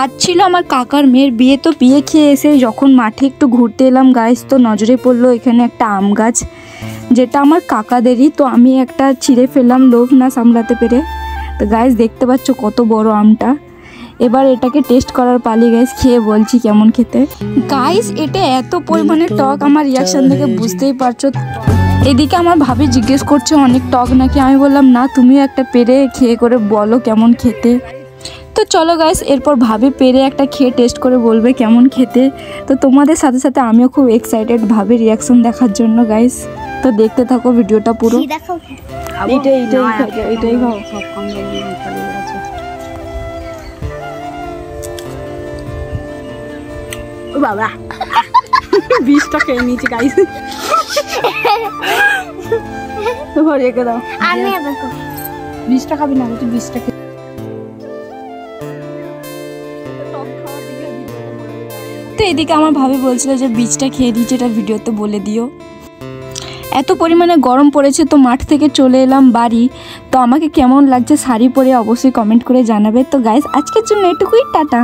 আজ ছিল আমার কাকার মেয়ের বিয়ে, তো বিয়ে খেয়ে এসে যখন মাঠে একটু ঘুরতে এলাম গাইস, তো নজরে পড়লো এখানে একটা আম গাছ, যেটা আমার কাকাদেরই। তো আমি একটা ছিঁড়ে ফেললাম লোভ না সামলাতে পেরে। তো গাইস দেখতে পাচ্ছ কত বড় আমটা। এবার এটাকে টেস্ট করার পালি গাইস, খেয়ে বলছি কেমন খেতে। গাইস এটা এত পরিমাণে টক, আমার রিয়াকশান থেকে বুঝতেই পারছো। এদিকে আমার ভাবি জিজ্ঞেস করছে অনেক টক নাকি, আমি বললাম না, তুমিও একটা পেরে খেয়ে করে বলো কেমন খেতে। তো চলো গাইস, এরপর ভাবি পেরে একটা খেয়ে টেস্ট করে বলবে কেমন খেতে। তো তোমাদের সাথে সাথে আমিও খুব এক্সাইটেড ভাবির রিয়াকশন দেখার জন্য গাইস। তো দেখতে থাকো ভিডিওটা পুরো। এইটাই খাও। বাবা 20টা খেয়ে নিয়েছি গাইস। তো ভরে রেখে দাও। আমি 20টা খাবি না, তুই 20টা খেয়ে। তো এদিকে আমার ভাবি বলছিল যে বীজটা খেয়ে দিয়েছে, এটা ভিডিওতে বলে দিও। এত পরিমাণে গরম পড়েছে, তো মাঠ থেকে চলে এলাম বাড়ি। তো আমাকে কেমন লাগছে শাড়ি পরে অবশ্যই কমেন্ট করে জানাবে। তো গাইস আজকের জন্য এটুকুই, টাটা।